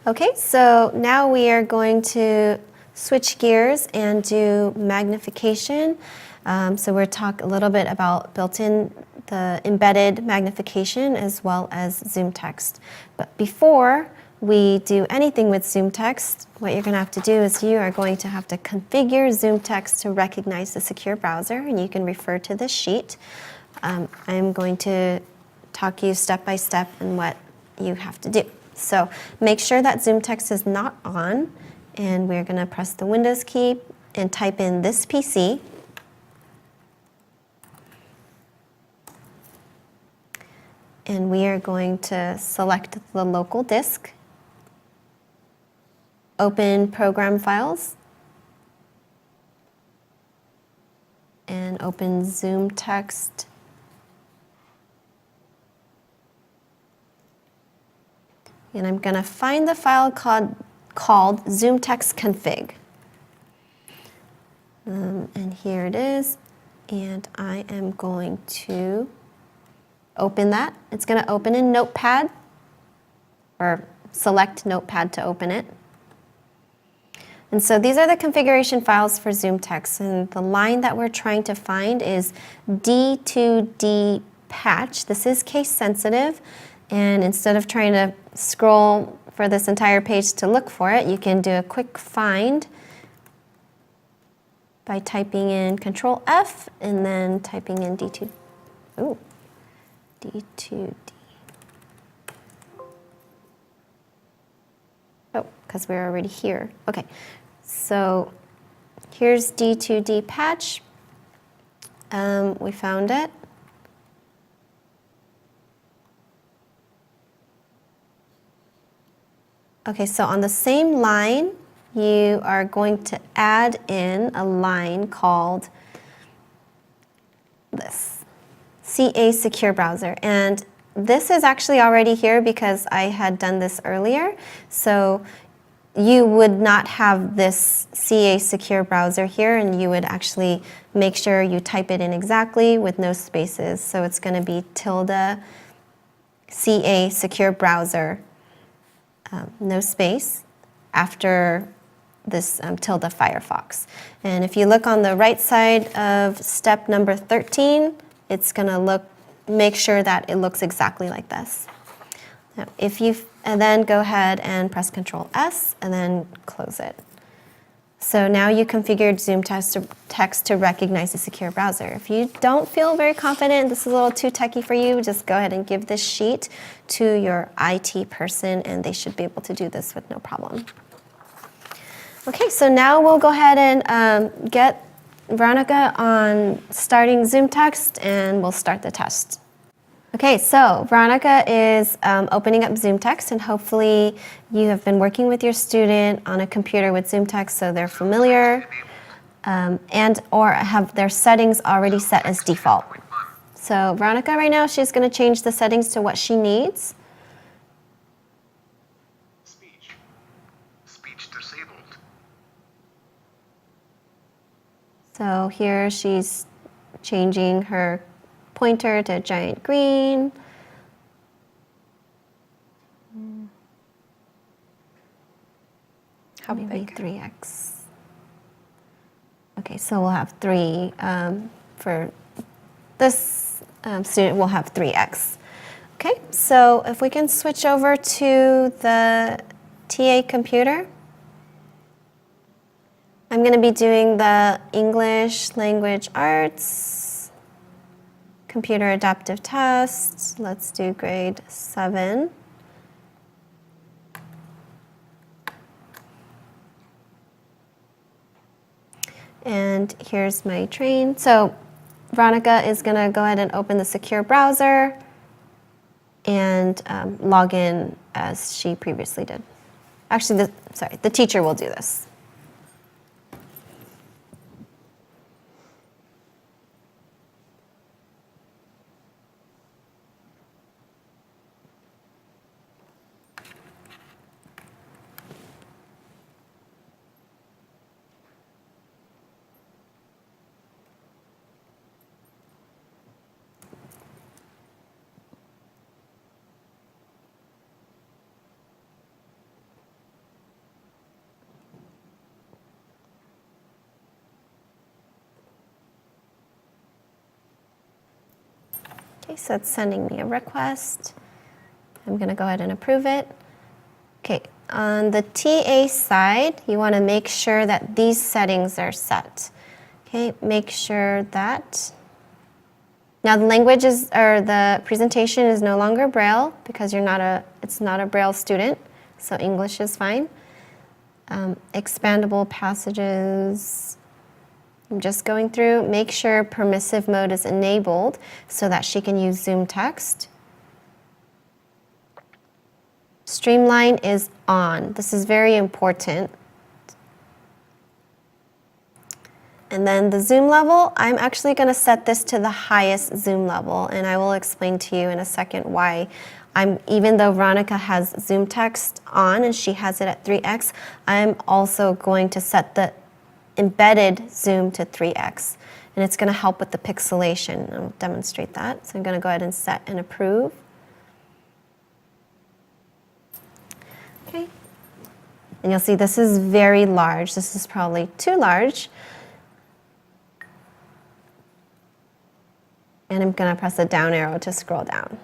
Okay, so now we are going to switch gears and do magnification. So we'll talk a little bit about built-in, the embedded magnification, as well as Zoomtext. But before we do anything with Zoomtext, what you're going to have to do is you are going to have to configure Zoomtext to recognize the secure browser, and you can refer to this sheet. I'm going to talk you step by step in what you have to do. So make sure that Zoomtext is not on, and we're going to press the Windows key and type in this PC. And we are going to select the local disk, open Program Files, and open Zoomtext. And I'm going to find the file called Zoomtext config. And here it is. And I am going to open that. It's going to open in Notepad, or select Notepad to open it. And so these are the configuration files for Zoomtext. And the line that we're trying to find is D2D patch. This is case sensitive. And instead of trying to scroll for this entire page to look for it, you can do a quick find by typing in Control F and then typing in D2D. Oh, because we're already here. Okay, so here's D2D patch. We found it. Okay, so on the same line, you are going to add in a line called this, CA Secure Browser. And this is actually already here because I had done this earlier. So you would not have this CA Secure Browser here, and you would actually make sure you type it in exactly with no spaces. So it's going to be tilde CA Secure Browser, no space, after this tilde Firefox. And if you look on the right side of step number 13, it's going to make sure that it looks exactly like this. Now, and then go ahead and press Control S and then close it. So now you configured Zoomtext to recognize the secure browser. If you don't feel very confident, this is a little too techy for you, just go ahead and give this sheet to your IT person, and they should be able to do this with no problem. Okay, so now we'll go ahead and get Veronica on starting Zoomtext, and we'll start the test. Okay, so Veronica is opening up Zoomtext, and hopefully you have been working with your student on a computer with Zoomtext, so they're familiar and or have their settings already set as default. So Veronica right now, she's going to change the settings to what she needs. Speech disabled. So here she's changing her pointer to giant green. How Maybe big? 3x. Okay, so we'll have 3 for this student. We'll have 3x. Okay, so if we can switch over to the TA computer. I'm going to be doing the English Language Arts Computer Adaptive Test. Let's do grade 7. And here's my train. So Veronica is going to go ahead and open the secure browser and log in as she previously did. Actually, the teacher will do this. Okay, so it's sending me a request. I'm going to go ahead and approve it. Okay, on the TA side, you want to make sure that these settings are set. Okay, make sure that. Now the language is, or the presentation is no longer Braille because it's not a Braille student, so English is fine. Expandable passages. I'm just going through. Make sure permissive mode is enabled so that she can use Zoomtext. Streamline is on. This is very important. And then the zoom level, I'm actually going to set this to the highest zoom level, and I will explain to you in a second why. Even though Veronica has Zoomtext on and she has it at 3x, I'm also going to set the embedded zoom to 3x, and it's going to help with the pixelation. I'll demonstrate that. So I'm going to go ahead and set and approve. Okay. And you'll see this is very large. This is probably too large. And I'm going to press the down arrow to scroll down.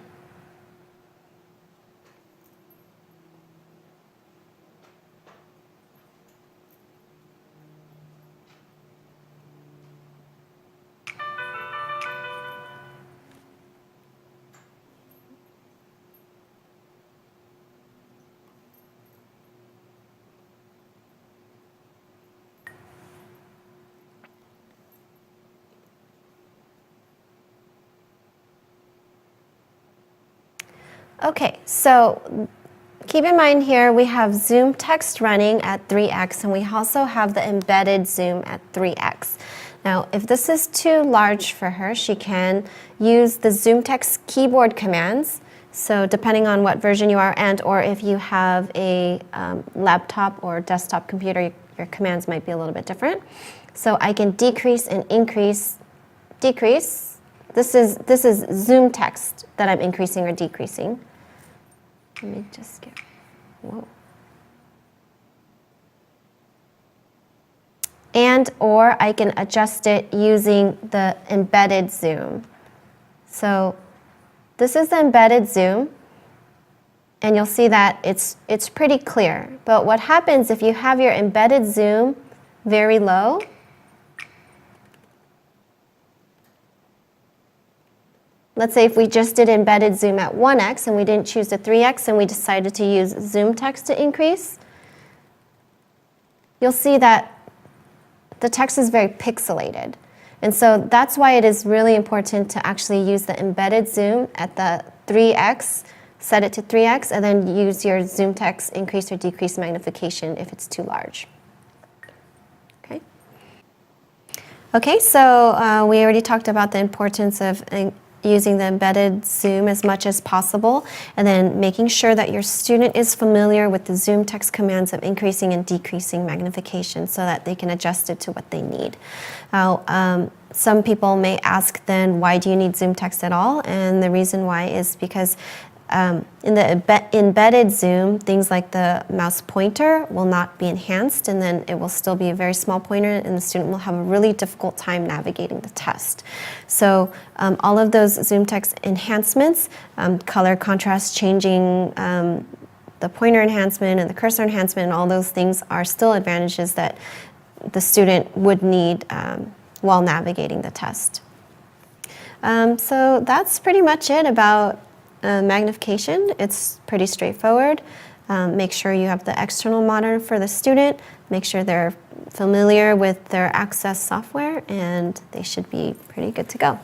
Okay, so keep in mind here we have Zoomtext running at 3x, and we also have the embedded zoom at 3x. Now, if this is too large for her, she can use the Zoomtext keyboard commands. So depending on what version you are, and or if you have a laptop or desktop computer, your commands might be a little bit different. So I can decrease and increase, decrease. This is Zoomtext that I'm increasing or decreasing. Let me just get, whoa. And or I can adjust it using the embedded zoom. So this is the embedded zoom, and you'll see that it's pretty clear. But what happens if you have your embedded zoom very low? Let's say if we just did embedded zoom at 1x and we didn't choose the 3x and we decided to use Zoomtext to increase, you'll see that the text is very pixelated. And so that's why it is really important to actually use the embedded zoom at the 3x, set it to 3x, and then use your Zoomtext increase or decrease magnification if it's too large. Okay. Okay, so we already talked about the importance of using the embedded zoom as much as possible, and then making sure that your student is familiar with the Zoomtext commands of increasing and decreasing magnification so that they can adjust it to what they need. Now, some people may ask then, why do you need Zoomtext at all? And the reason why is because in the embedded zoom, things like the mouse pointer will not be enhanced, and then it will still be a very small pointer, and the student will have a really difficult time navigating the test. So all of those Zoomtext enhancements, color contrast changing, the pointer enhancement and the cursor enhancement, and all those things are still advantages that the student would need while navigating the test. So that's pretty much it about magnification. It's pretty straightforward. Make sure you have the external monitor for the student. Make sure they're familiar with their Access software, and they should be pretty good to go.